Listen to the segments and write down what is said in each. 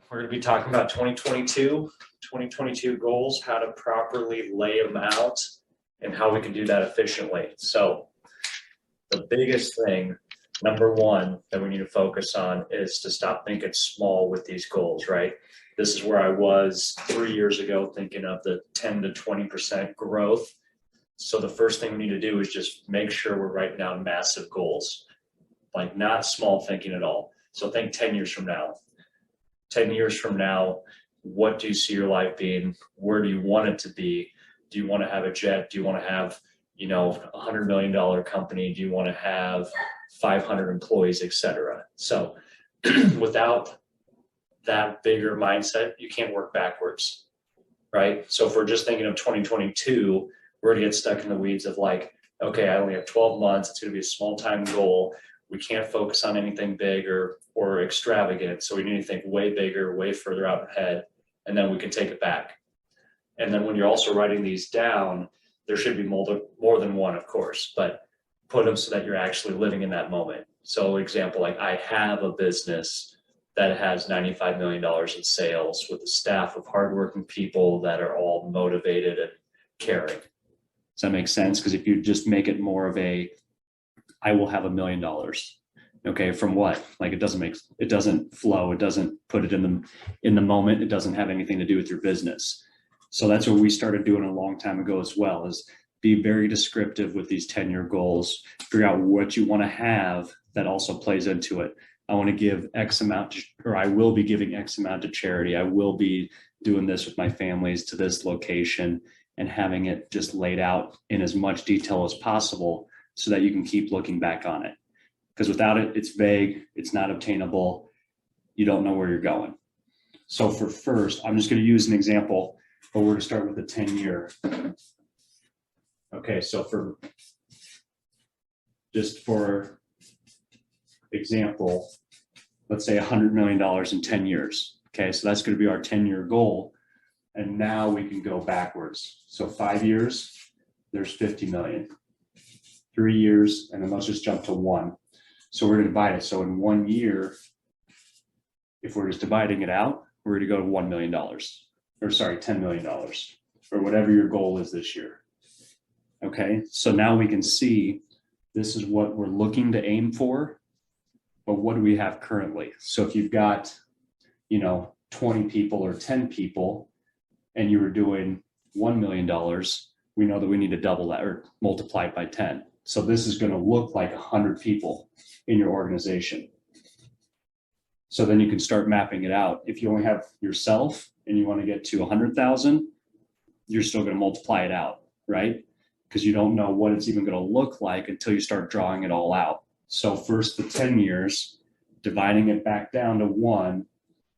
We're going to be talking about 2022 goals, how to properly lay them out, and how we can do that efficiently. So the biggest thing, number one, that we need to focus on is to stop thinking small with these goals, right? This is where I was 3 years ago thinking of the 10 to 20% growth. So the first thing we need to do is just make sure we're writing down massive goals, like not small thinking at all. So think 10 years from now. 10 years from now, what do you see your life being? Where do you want it to be? Do you want to have a jet? Do you want to have, $100 million company? Do you want to have 500 employees, et cetera? So without that bigger mindset, you can't work backwards, right? So if we're just thinking of 2022, we're going to get stuck in the weeds of like, okay, I only have 12 months. It's going to be a small time goal. We can't focus on anything big or extravagant. So we need to think way bigger, way further out ahead, and then we can take it back. And then when you're also writing these down, there should be more than one, of course, but put them so that you're actually living in that moment. So example, like I have a business that has $95 million in sales with a staff of hardworking people that are all motivated and caring. Does that make sense? Because if you just make it more of I will have $1 million. Okay, from what? Like it doesn't flow. It doesn't put it in the moment. It doesn't have anything to do with your business. So that's what we started doing a long time ago as well, is be very descriptive with these 10-year goals, figure out what you want to have that also plays into it. I want to give X amount, or I will be giving X amount to charity. I will be doing this with my families to this location, and having it just laid out in as much detail as possible so that you can keep looking back on it. Because without it, it's vague, it's not obtainable, you don't know where you're going. So for first, I'm just going to use an example, but we're going to start with a 10-year. Okay, so for example, let's say $100 million in 10 years. Okay, so that's going to be our 10-year goal. And now we can go backwards. So 5 years, there's 50 million. 3 years, and then let's just jump to 1. So we're going to divide it. So in 1 year, if we're just dividing it out, we're going to go to $1 million, or sorry, $10 million, or whatever your goal is this year. Okay, so now we can see this is what we're looking to aim for, but what do we have currently? So if you've got, 20 people or 10 people, and you were doing $1 million, we know that we need to double that or multiply it by 10. So this is going to look like 100 people in your organization. So then you can start mapping it out. If you only have yourself and you want to get to 100,000, you're still going to multiply it out, right? Because you don't know what it's even going to look like until you start drawing it all out. So first the 10 years, dividing it back down to 1,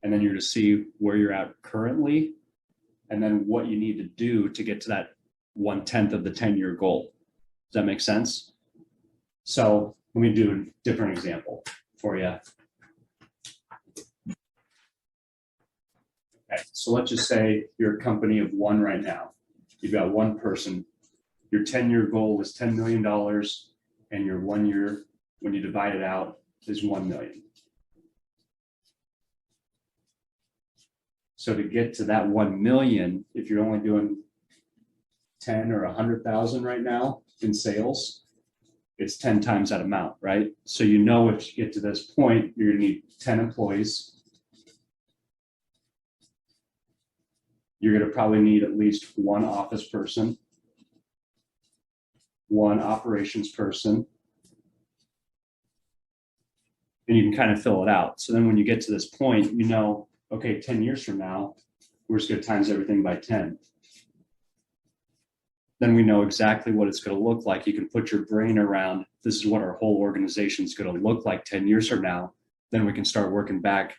and then you're to see where you're at currently, and then what you need to do to get to that 1/10 of the 10-year goal. Does that make sense? So let me do a different example for you. Okay, so let's just say you're a company of 1 right now. You've got 1 person. Your 10-year goal is $10 million, and your 1 year, when you divide it out, is 1 million. So to get to that 1 million, if you're only doing 10 or 100,000 right now in sales, it's 10 times that amount, right? So if you get to this point, you're gonna need 10 employees. You're gonna probably need at least 1 office person, 1 operations person, and you can kind of fill it out. So then when you get to this point, okay, 10 years from now, we're just gonna times everything by 10. Then we know exactly what it's going to look like. You can put your brain around, this is what our whole organization is going to look like 10 years from now. Then we can start working back.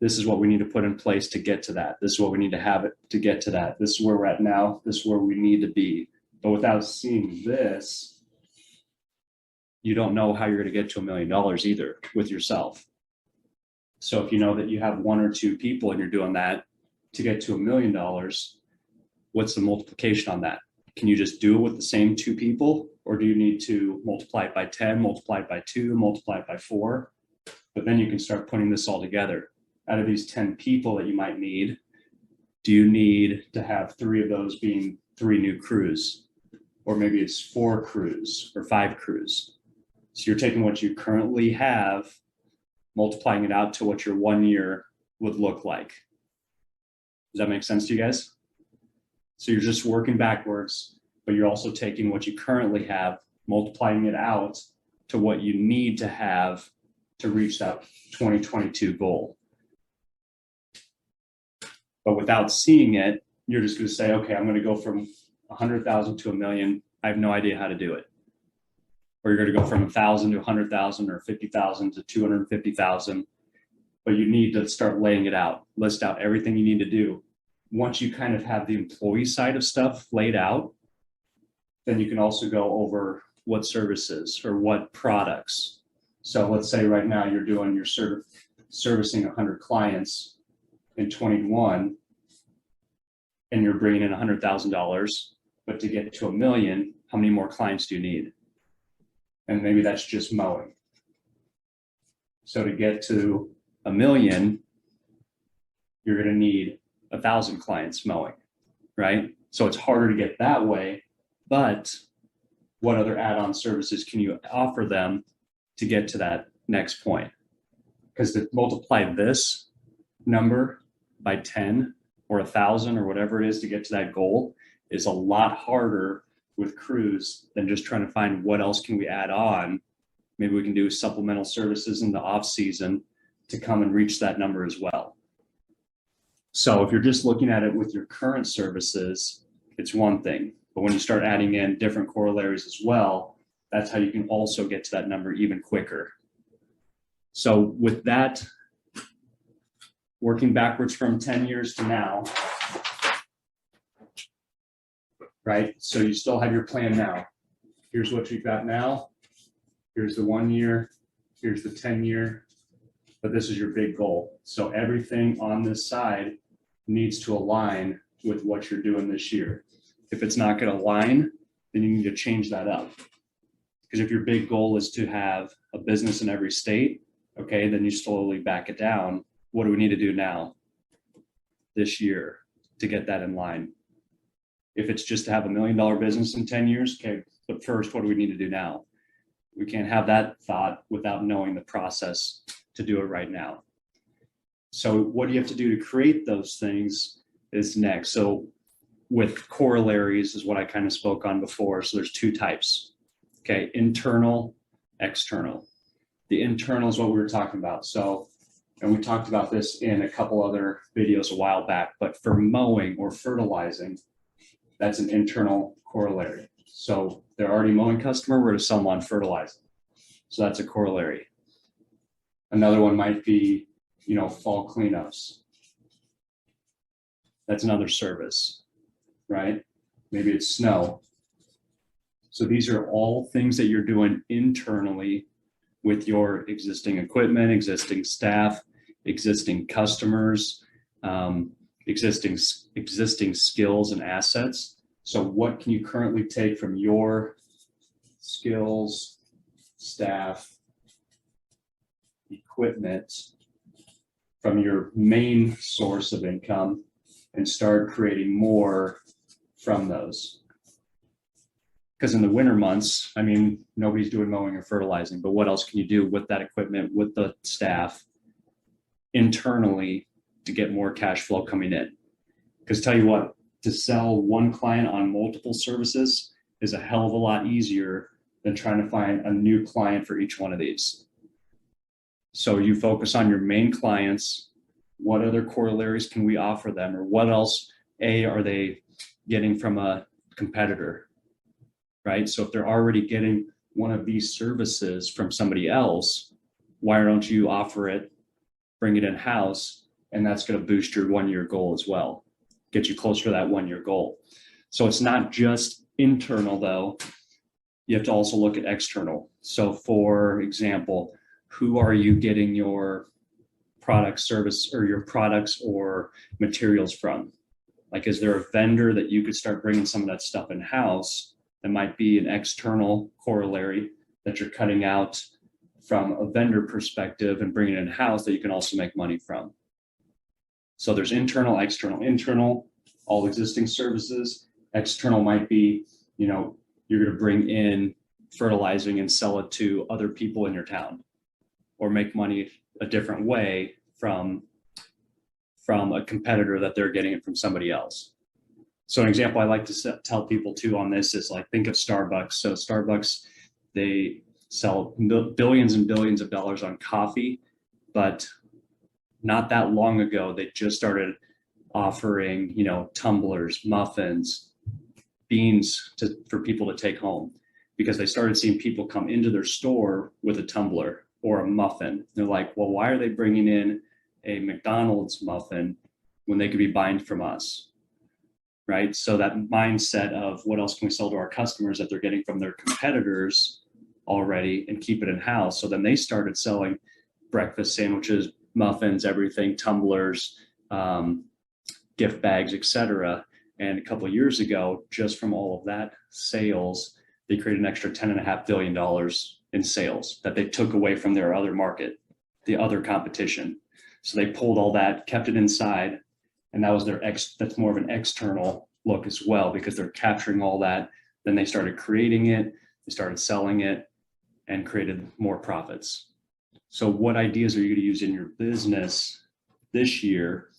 This is what we need to put in place to get to that. This is what we need to have it to get to that. This is where we're at now. This is where we need to be. But without seeing this, you don't know how you're going to get to $1 million either with yourself. So if you know that you have 1 or 2 people and you're doing that to get to $1 million, what's the multiplication on that? Can you just do it with the same 2 people, or do you need to multiply it by 10, multiply it by 2, multiply it by 4? But then you can start putting this all together. out of these 10 people that you might need, do you need to have 3 of those being 3 new crews? Or maybe it's 4 crews or 5 crews. So you're taking what you currently have, multiplying it out to what your 1 year would look like. Does that make sense to you guys? So you're just working backwards, but you're also taking what you currently have, multiplying it out to what you need to have to reach that 2022 goal. But without seeing it, you're just going to say, okay, I'm going to go from 100,000 to 1 million. I have no idea how to do it. Or you're going to go from 1,000 to 100,000 or 50,000 to 250,000. But you need to start laying it out, list out everything you need to do. Once you kind of have the employee side of stuff laid out, then you can also go over what services or what products. So let's say right now you're doing your servicing 100 clients in 21, and you're bringing in $100,000, but to get to 1 million, how many more clients do you need? And maybe that's just mowing. So to get to 1 million, you're going to need 1,000 clients mowing, right? So it's harder to get that way, but what other add-on services can you offer them to get to that next point? Because to multiply this number by 10 or 1,000 or whatever it is to get to that goal is a lot harder with crews than just trying to find what else can we add on. Maybe we can do supplemental services in the off season to come and reach that number as well. So if you're just looking at it with your current services, it's one thing. But when you start adding in different corollaries as well, that's how you can also get to that number even quicker. So with that, working backwards from 10 years to now, right? So you still have your plan now. Here's what you've got now. Here's the 1 year. Here's the 10 year. But this is your big goal. So everything on this side needs to align with what you're doing this year. If it's not going to align, then you need to change that up. Because if your big goal is to have a business in every state, okay, then you slowly back it down. What do we need to do now, this year, to get that in line? If it's just to have $1 million business in 10 years, okay, but first, what do we need to do now? We can't have that thought without knowing the process to do it right now. So what do you have to do to create those things is next. So with corollaries is what I kind of spoke on before. So there's 2 types, okay, internal, external. The internal is what we were talking about. So, and we talked about this in a couple other videos a while back, but for mowing or fertilizing, that's an internal corollary. So they're already mowing customer, we're going to sell them on fertilizing. So that's a corollary. Another one might be, fall cleanups. That's another service, right? Maybe it's snow. So these are all things that you're doing internally with your existing equipment, existing staff, existing customers, existing skills and assets. So what can you currently take from your skills, staff, equipment, from your main source of income and start creating more from those? Because in the winter months, nobody's doing mowing or fertilizing, but what else can you do with that equipment, with the staff internally to get more cash flow coming in? Because tell you what, to sell one client on multiple services is a hell of a lot easier than trying to find a new client for each one of these. So you focus on your main clients. What other corollaries can we offer them? Or what else, are they getting from a competitor, right? So if they're already getting one of these services from somebody else, why don't you offer it, bring it in-house, and that's going to boost your 1 year goal as well, get you closer to that 1 year goal. So it's not just internal though, you have to also look at external. So for example, who are you getting your product service or your products or materials from? Like, is there a vendor that you could start bringing some of that stuff in-house that might be an external corollary that you're cutting out from a vendor perspective and bringing it in-house that you can also make money from? So there's internal, external. Internal, all existing services. External might be, you're going to bring in fertilizing and sell it to other people in your town, or make money a different way from a competitor that they're getting it from somebody else. So an example I like to tell people too on this is, like, think of Starbucks. So Starbucks, they sell billions and billions of dollars on coffee, but not that long ago, they just started offering, tumblers, muffins, beans for people to take home, because they started seeing people come into their store with a tumbler or a muffin. They're like, well, why are they bringing in a McDonald's muffin when they could be buying from us? Right? So that mindset of what else can we sell to our customers that they're getting from their competitors already, and keep it in house. So then they started selling breakfast sandwiches, muffins, everything, tumblers, gift bags, etc. And a couple of years ago, just from all of that sales, they created an extra $10.5 billion in sales that they took away from their other market, the other competition. So they pulled all that, kept it inside, and that was that's more of an external look as well, because they're capturing all that. Then they started creating it, they started selling it, and created more profits. So what ideas are you going to use in your business this year,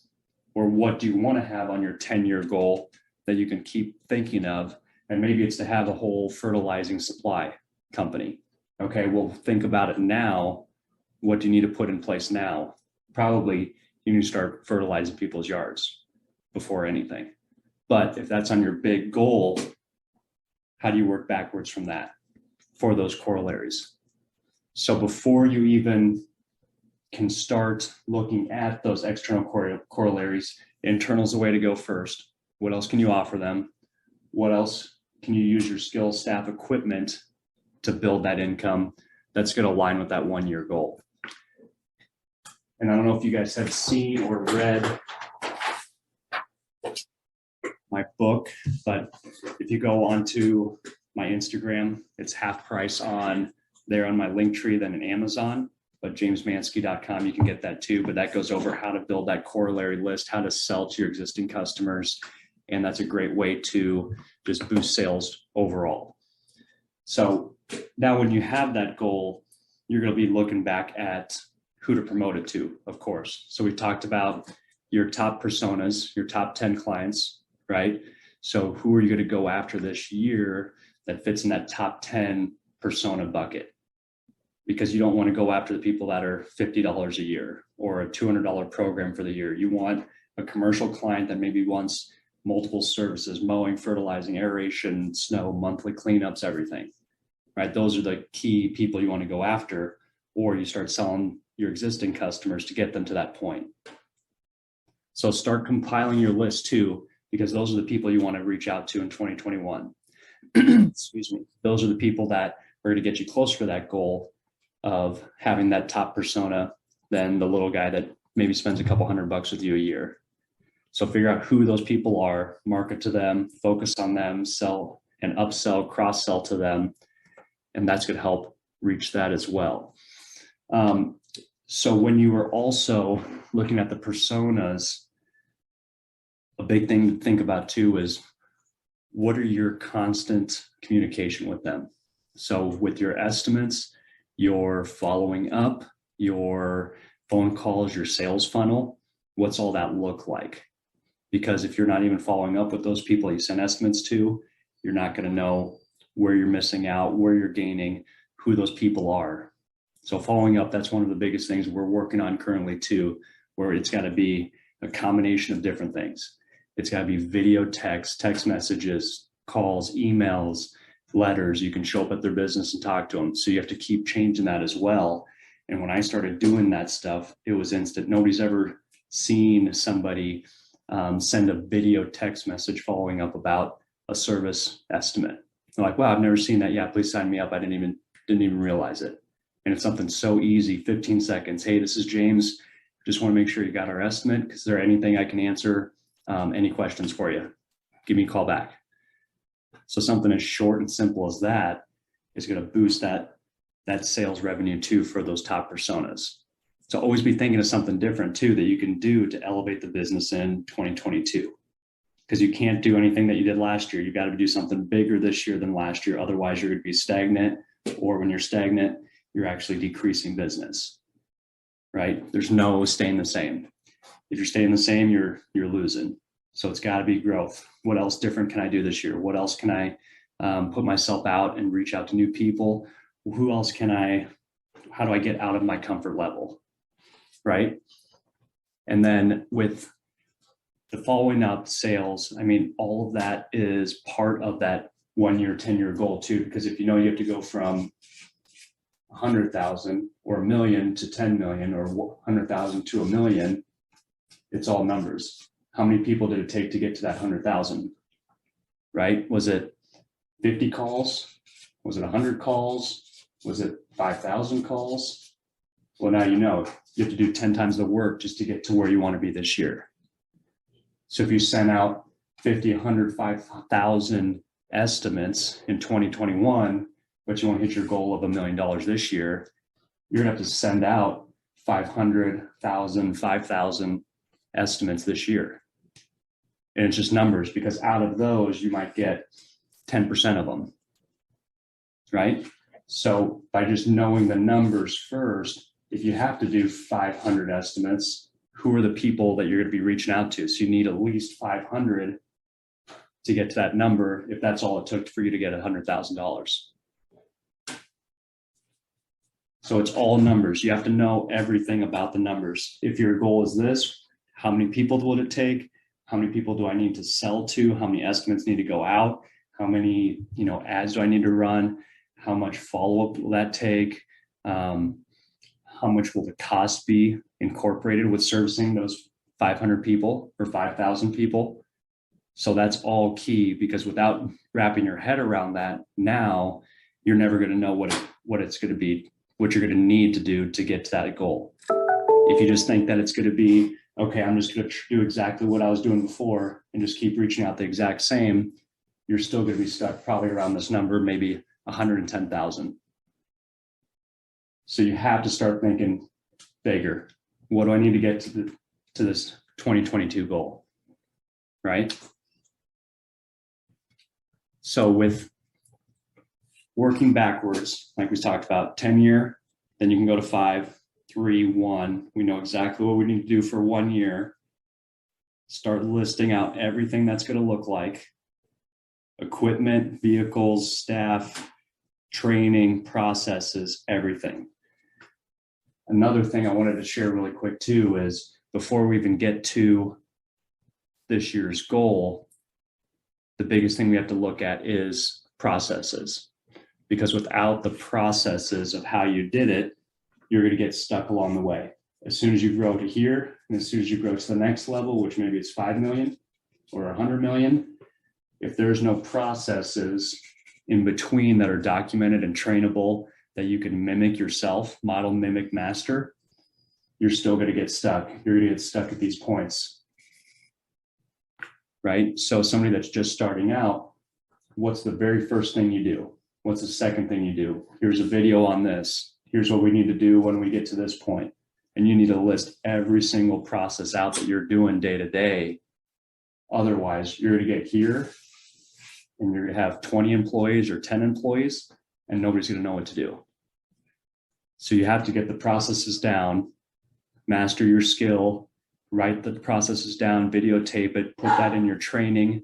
or what do you want to have on your 10-year goal that you can keep thinking of? And maybe it's to have a whole fertilizing supply company. Okay, well, think about it now. What do you need to put in place now? Probably you need to start fertilizing people's yards before anything. But if that's on your big goal, how do you work backwards from that for those corollaries? So before you even can start looking at those external corollaries, internal is the way to go first. What else can you offer them? What else can you use your skills, staff, equipment to build that income that's going to align with that 1-year goal? And I don't know if you guys have seen or read my book, but if you go onto my Instagram, it's half price on my link tree than in Amazon, but jamesmansky.com, you can get that too. But that goes over how to build that corollary list, how to sell to your existing customers. And that's a great way to just boost sales overall. So now when you have that goal, you're going to be looking back at who to promote it to, of course. So we talked about your top personas, your top 10 clients, right? So who are you going to go after this year that fits in that top 10 persona bucket? Because you don't want to go after the people that are $50 a year or a $200 program for the year. You want a commercial client that maybe wants multiple services: mowing, fertilizing, aeration, snow, monthly cleanups, everything, right? Those are the key people you want to go after, or you start selling your existing customers to get them to that point. So start compiling your list too, because those are the people you want to reach out to in 2021. Excuse me. Those are the people that are going to get you closer to that goal of having that top persona than the little guy that maybe spends a couple $100 with you a year. So figure out who those people are, market to them, focus on them, sell and upsell, cross-sell to them, and that's going to help reach that as well. So when you are also looking at the personas, a big thing to think about too is, what are your constant communication with them? So with your estimates, your following up, your phone calls, your sales funnel, what's all that look like? Because if you're not even following up with those people you send estimates to, you're not going to know where you're missing out, where you're gaining, who those people are. So following up, that's one of the biggest things we're working on currently too, where it's got to be a combination of different things. It's got to be video, text messages, calls, emails, letters. You can show up at their business and talk to them. So you have to keep changing that as well. And when I started doing that stuff, it was instant. Nobody's ever seen somebody send a video text message following up about a service estimate. They're like, wow, I've never seen that. Yeah, please sign me up. I didn't even realize it. And it's something so easy, 15 seconds. Hey, this is James. Just want to make sure you got our estimate. Is there anything I can answer? Any questions for you? Give me a call back. So something as short and simple as that is going to boost that sales revenue too for those top personas. So always be thinking of something different too that you can do to elevate the business in 2022. Because you can't do anything that you did last year. You got to do something bigger this year than last year. Otherwise, you're going to be stagnant. Or when you're stagnant, you're actually decreasing business, right? There's no staying the same. If you're staying the same, you're losing. So it's got to be growth. What else different can I do this year? What else can I put myself out and reach out to new people? Who else how do I get out of my comfort level, right? And then with the following up sales, I mean, all of that is part of that 1 year, 10-year goal too, because if you know you have to go from 100,000 or a million to 10 million or 100,000 to a million, it's all numbers. How many people did it take to get to that 100,000, right? Was it 50 calls? Was it 100 calls? Was it 5,000 calls? Well, now you know you have to do 10 times the work just to get to where you want to be this year. So if you send out 50, 100, 5,000 estimates in 2021, but you want to hit your goal of $1 million this year, you're going to have to send out 500,000, 5,000 estimates this year. And it's just numbers, because out of those, you might get 10% of them, right? So by just knowing the numbers first, if you have to do 500 estimates, who are the people that you're going to be reaching out to? So you need at least 500 to get to that number, if that's all it took for you to get $100,000. So it's all numbers. You have to know everything about the numbers. If your goal is this, how many people will it take? How many people do I need to sell to? How many estimates need to go out? How many, ads do I need to run? How much follow-up will that take? How much will the cost be incorporated with servicing those 500 people or 5,000 people? So that's all key, because without wrapping your head around that, now you're never going to know what it's going to be, what you're going to need to do to get to that goal. If you just think that it's going to be, okay, I'm just going to do exactly what I was doing before and just keep reaching out the exact same, you're still going to be stuck probably around this number, maybe 110,000. So you have to start thinking bigger. What do I need to get to this 2022 goal, right? So with working backwards, like we talked about, 10-year, then you can go to 5, 3, 1. We know exactly what we need to do for 1 year. Start listing out everything that's going to look like: equipment, vehicles, staff, training, processes, everything. Another thing I wanted to share really quick too is, before we even get to this year's goal, the biggest thing we have to look at is processes. Because without the processes of how you did it, you're going to get stuck along the way. As soon as you grow to here, and as soon as you grow to the next level, which maybe it's 5 million or 100 million, if there's no processes in between that are documented and trainable, that you can mimic yourself, model, mimic, master, you're still going to get stuck. You're going to get stuck at these points, right? So somebody that's just starting out, what's the very first thing you do? What's the second thing you do? Here's a video on this. Here's what we need to do when we get to this point. And you need to list every single process out that you're doing day to day. Otherwise, you're going to get here and you're going to have 20 employees or 10 employees, and nobody's going to know what to do. So you have to get the processes down, master your skill, write the processes down, videotape it, put that in your training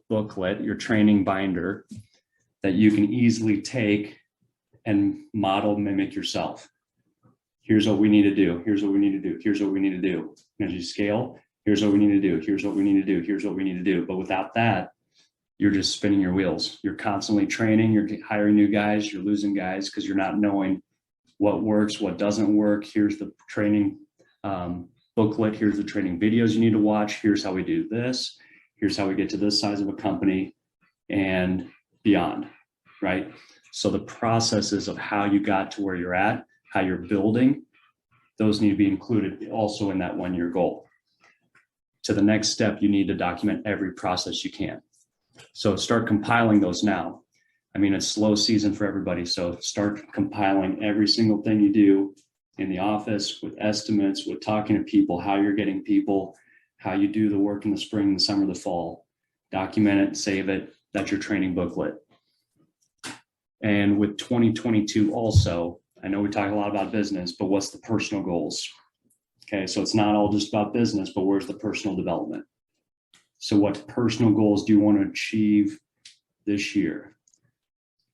booklet, your training binder, that you can easily take and model, mimic yourself. Here's what we need to do. Here's what we need to do. Here's what we need to do. And as you scale, here's what we need to do. Here's what we need to do. Here's what we need to do. But without that, you're just spinning your wheels. You're constantly training. You're hiring new guys. You're losing guys because you're not knowing what works, what doesn't work. Here's the training booklet. Here's the training videos you need to watch. Here's how we do this. Here's how we get to this size of a company and beyond, right? So the processes of how you got to where you're at, how you're building, those need to be included also in that 1 year goal. To the next step, you need to document every process you can. So start compiling those now. I mean, it's slow season for everybody. So start compiling every single thing you do in the office, with estimates, with talking to people, how you're getting people, how you do the work in the spring, the summer, the fall. Document it, save it. That's your training booklet. And with 2022 also, I know we talk a lot about business, but what's the personal goals? Okay, so it's not all just about business, but where's the personal development? So what personal goals do you want to achieve this year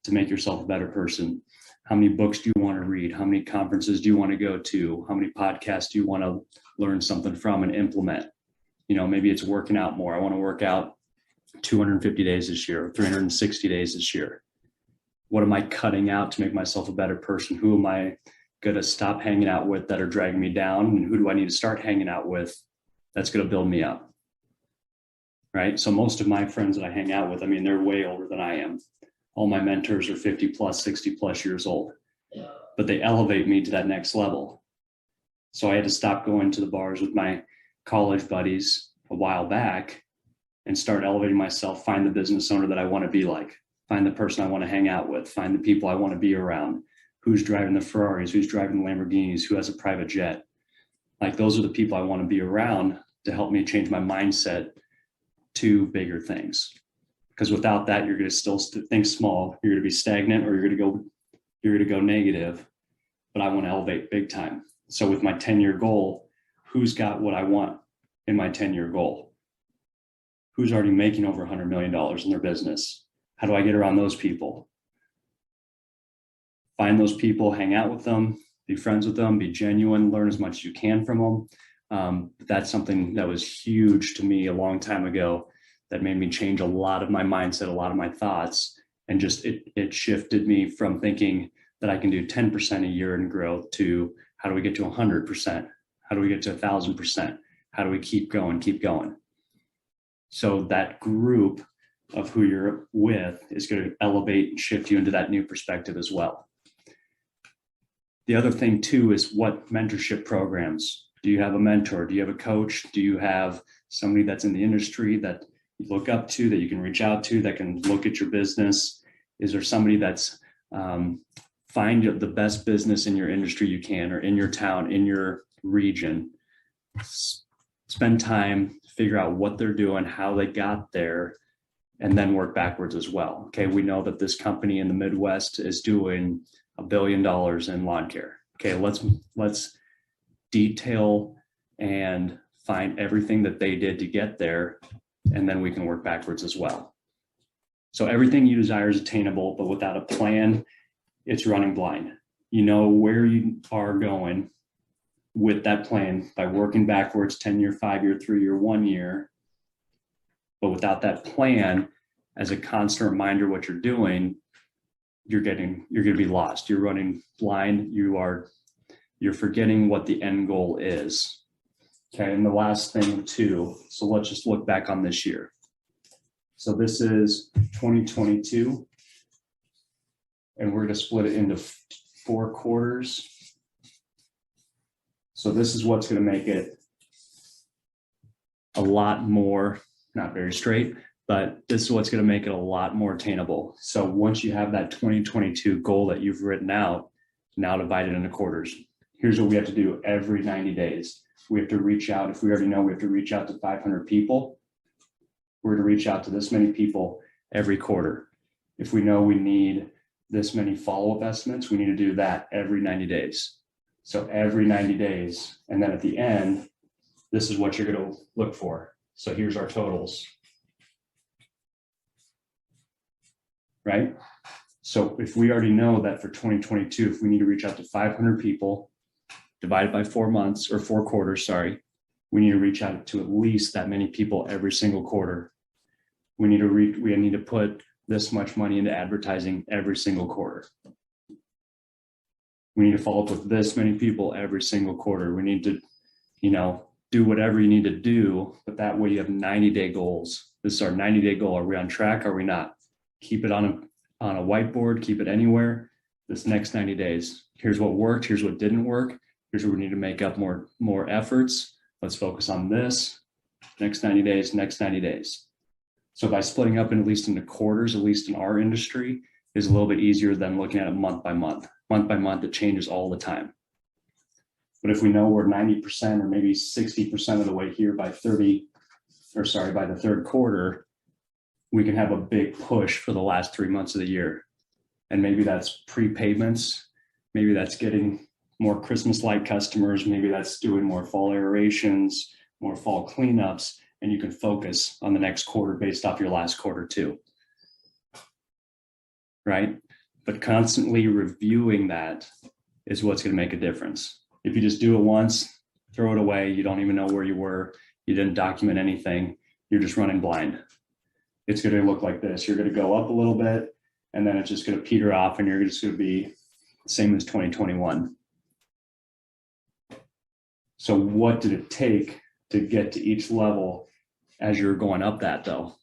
to make yourself a better person? How many books do you want to read? How many conferences do you want to go to? How many podcasts do you want to learn something from and implement? You know, maybe it's working out more. I want to work out 250 days this year, 360 days this year. What am I cutting out to make myself a better person? Who am I going to stop hanging out with that are dragging me down? And who do I need to start hanging out with that's going to build me up? Right? So most of my friends that I hang out with, I mean, they're way older than I am. All my mentors are 50 plus, 60 plus years old, but they elevate me to that next level. So I had to stop going to the bars with my college buddies a while back and start elevating myself, find the business owner that I want to be like, find the person I want to hang out with, find the people I want to be around, who's driving the Ferraris, who's driving the Lamborghinis, who has a private jet. Like those are the people I want to be around to help me change my mindset to bigger things. Because without that, you're going to still think small, you're going to be stagnant, or you're going to go negative. But I want to elevate big time. So with my 10-year goal, who's got what I want in my 10-year goal? Who's already making over $100 million in their business? How do I get around those people? Find those people, hang out with them, be friends with them, be genuine, learn as much as you can from them. That's something that was huge to me a long time ago that made me change a lot of my mindset, a lot of my thoughts, and just it shifted me from thinking that I can do 10% a year in growth to how do we get to 100%? How do we get to 1,000%? How do we keep going, keep going? So that group of who you're with is going to elevate and shift you into that new perspective as well. The other thing too is what mentorship programs. Do you have a mentor? Do you have a coach? Do you have somebody that's in the industry that you look up to, that you can reach out to, that can look at your business? Is there somebody that's find the best business in your industry you can, or in your town, in your region? Spend time, figure out what they're doing, how they got there, and then work backwards as well. Okay, we know that this company in the Midwest is doing $1 billion in lawn care. Okay, let's detail and find everything that they did to get there, and then we can work backwards as well. So everything you desire is attainable, but without a plan, it's running blind. You know where you are going with that plan by working backwards, 10-year, 5-year, 3-year, 1 year. But without that plan as a constant reminder what you're doing, you're going to be lost. You're running blind. You're forgetting what the end goal is. Okay, and the last thing too, so let's just look back on this year. So this is 2022, and we're going to split it into 4 quarters. So this is what's going to make it a lot more, not very straight, but this is what's going to make it a lot more attainable. So once you have that 2022 goal that you've written out, now divide it into quarters. Here's what we have to do every 90 days. We have to reach out. If we already know we have to reach out to 500 people, we're to reach out to this many people every quarter. If we know we need this many follow-up estimates, we need to do that every 90 days. So every 90 days. And then at the end, this is what you're going to look for. So here's our totals. Right? So if we already know that for 2022, if we need to reach out to 500 people, divided by 4 months or 4 quarters, we need to reach out to at least that many people every single quarter. We need to put this much money into advertising every single quarter. We need to follow up with this many people every single quarter. We need to, do whatever you need to do, but that way you have 90-day goals. This is our 90-day goal. Are we on track? Are we not? Keep it on a whiteboard, keep it anywhere. This next 90 days, here's what worked, here's what didn't work. Here's where we need to make up more efforts. Let's focus on this. Next 90 days, next 90 days. So by splitting up at least into quarters, at least in our industry, is a little bit easier than looking at it month by month. Month by month, it changes all the time. But if we know we're 90% or maybe 60% of the way here by by the third quarter, we can have a big push for the last 3 months of the year. And maybe that's prepayments, maybe that's getting more Christmas light customers, maybe that's doing more fall aerations, more fall cleanups, and you can focus on the next quarter based off your last quarter too. Right? But constantly reviewing that is what's going to make a difference. If you just do it once, throw it away, you don't even know where you were, you didn't document anything, you're just running blind. It's going to look like this. You're going to go up a little bit, and then it's just going to peter off, and you're just going to be same as 2021. So what did it take to get to each level as you're going up that though?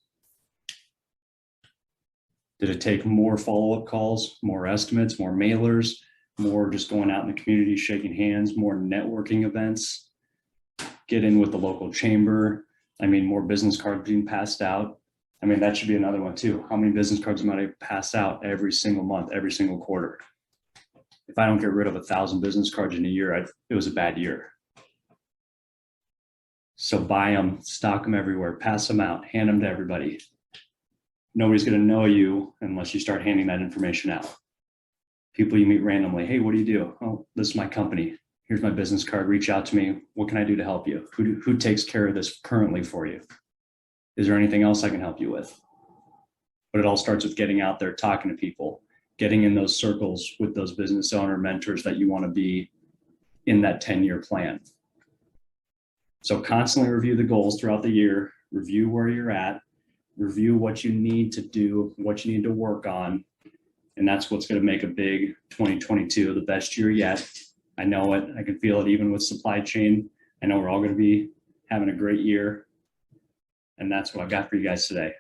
Did it take more follow-up calls, more estimates, more mailers, more just going out in the community, shaking hands, more networking events, get in with the local chamber? I mean, more business cards being passed out. I mean, that should be another one too. How many business cards am I to pass out every single month, every single quarter? If I don't get rid of 1,000 business cards in a year, it was a bad year. So buy them, stock them everywhere, pass them out, hand them to everybody. Nobody's going to know you unless you start handing that information out. People you meet randomly, hey, what do you do? Oh, this is my company. Here's my business card. Reach out to me. What can I do to help you? Who takes care of this currently for you? Is there anything else I can help you with? But it all starts with getting out there, talking to people, getting in those circles with those business owner mentors that you want to be in that 10-year plan. So constantly review the goals throughout the year, review where you're at, review what you need to do, what you need to work on. And that's what's going to make a big 2022 the best year yet. I know it. I can feel it even with supply chain. I know we're all going to be having a great year. And that's what I've got for you guys today.